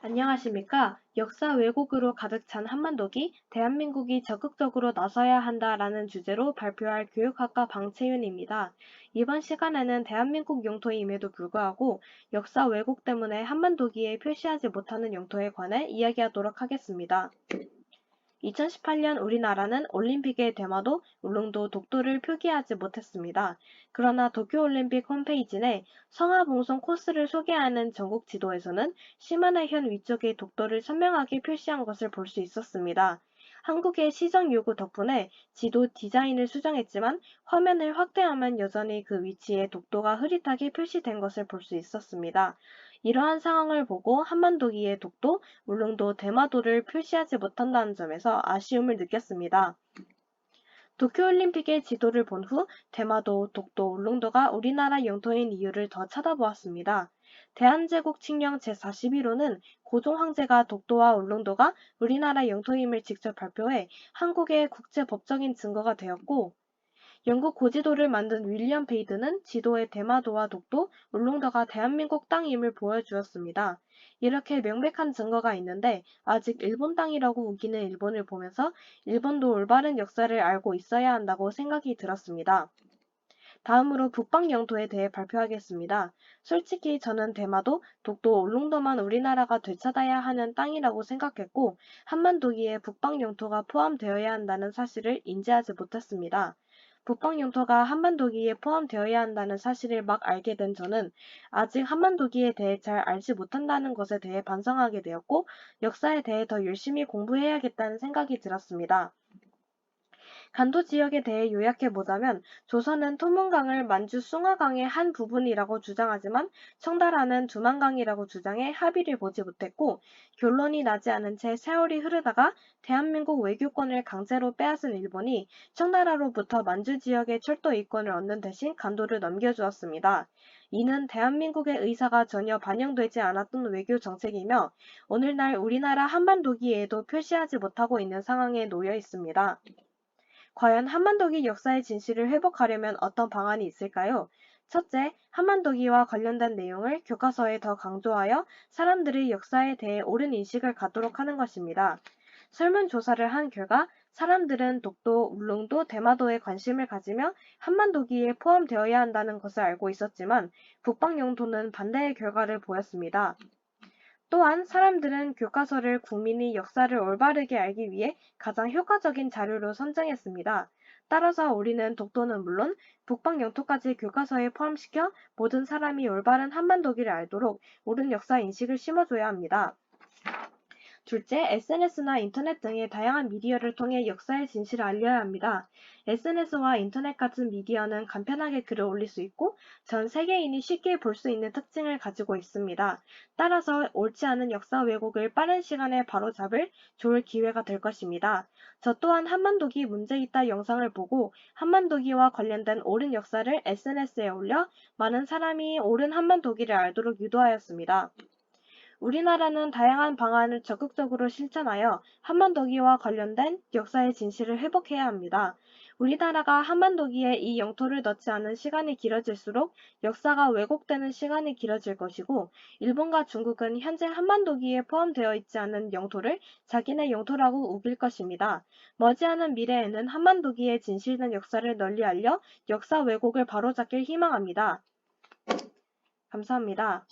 안녕하십니까? 역사 왜곡으로 가득 찬 한반도기, 대한민국이 적극적으로 나서야 한다라는 주제로 발표할 교육학과 방채윤입니다. 이번 시간에는 대한민국 영토임에도 불구하고 역사 왜곡 때문에 한반도기에 표시하지 못하는 영토에 관해 이야기하도록 하겠습니다. 2018년 우리나라는 올림픽의 대마도, 울릉도, 독도를 표기하지 못했습니다. 그러나 도쿄올림픽 홈페이지 내 성화봉송 코스를 소개하는 전국 지도에서는 심한해현 위쪽의 독도를 선명하게 표시한 것을 볼 수 있었습니다. 한국의 시정 요구 덕분에 지도 디자인을 수정했지만 화면을 확대하면 여전히 그 위치에 독도가 흐릿하게 표시된 것을 볼 수 있었습니다. 이러한 상황을 보고 한반도기의 독도, 울릉도, 대마도를 표시하지 못한다는 점에서 아쉬움을 느꼈습니다. 도쿄올림픽의 지도를 본 후 대마도, 독도, 울릉도가 우리나라 영토인 이유를 더 찾아보았습니다. 대한제국 칙령 제41호는 고종 황제가 독도와 울릉도가 우리나라 영토임을 직접 발표해 한국의 국제법적인 증거가 되었고, 영국 고지도를 만든 윌리엄 베이드는 지도에 대마도와 독도, 울릉도가 대한민국 땅임을 보여주었습니다. 이렇게 명백한 증거가 있는데 아직 일본 땅이라고 우기는 일본을 보면서 일본도 올바른 역사를 알고 있어야 한다고 생각이 들었습니다. 다음으로 북방 영토에 대해 발표하겠습니다. 솔직히 저는 대마도, 독도, 울릉도만 우리나라가 되찾아야 하는 땅이라고 생각했고 한반도기에 북방 영토가 포함되어야 한다는 사실을 인지하지 못했습니다. 북방 영토가 한반도기에 포함되어야 한다는 사실을 막 알게 된 저는 아직 한반도기에 대해 잘 알지 못한다는 것에 대해 반성하게 되었고 역사에 대해 더 열심히 공부해야겠다는 생각이 들었습니다. 간도 지역에 대해 요약해보자면 조선은 토문강을 만주 숭화강의 한 부분이라고 주장하지만 청나라는 두만강이라고 주장해 합의를 보지 못했고 결론이 나지 않은 채 세월이 흐르다가 대한민국 외교권을 강제로 빼앗은 일본이 청나라로부터 만주 지역의 철도 이권을 얻는 대신 간도를 넘겨주었습니다. 이는 대한민국의 의사가 전혀 반영되지 않았던 외교 정책이며 오늘날 우리나라 한반도기에도 표시하지 못하고 있는 상황에 놓여 있습니다. 과연 한반도기 역사의 진실을 회복하려면 어떤 방안이 있을까요? 첫째, 한반도기와 관련된 내용을 교과서에 더 강조하여 사람들이 역사에 대해 옳은 인식을 갖도록 하는 것입니다. 설문조사를 한 결과 사람들은 독도, 울릉도, 대마도에 관심을 가지며 한반도기에 포함되어야 한다는 것을 알고 있었지만 북방 영토는 반대의 결과를 보였습니다. 또한 사람들은 교과서를 국민이 역사를 올바르게 알기 위해 가장 효과적인 자료로 선정했습니다. 따라서 우리는 독도는 물론 북방 영토까지 교과서에 포함시켜 모든 사람이 올바른 한반도기를 알도록 옳은 역사 인식을 심어줘야 합니다. 둘째, SNS나 인터넷 등의 다양한 미디어를 통해 역사의 진실을 알려야 합니다. SNS와 인터넷 같은 미디어는 간편하게 글을 올릴 수 있고 전 세계인이 쉽게 볼 수 있는 특징을 가지고 있습니다. 따라서 옳지 않은 역사 왜곡을 빠른 시간에 바로잡을 좋을 기회가 될 것입니다. 저 또한 한반도기 문제 있다 영상을 보고 한반도기와 관련된 옳은 역사를 SNS에 올려 많은 사람이 옳은 한반도기를 알도록 유도하였습니다. 우리나라는 다양한 방안을 적극적으로 실천하여 한반도기와 관련된 역사의 진실을 회복해야 합니다. 우리나라가 한반도기에 이 영토를 넣지 않은 시간이 길어질수록 역사가 왜곡되는 시간이 길어질 것이고 일본과 중국은 현재 한반도기에 포함되어 있지 않은 영토를 자기네 영토라고 우길 것입니다. 머지않은 미래에는 한반도기의 진실된 역사를 널리 알려 역사 왜곡을 바로잡길 희망합니다. 감사합니다.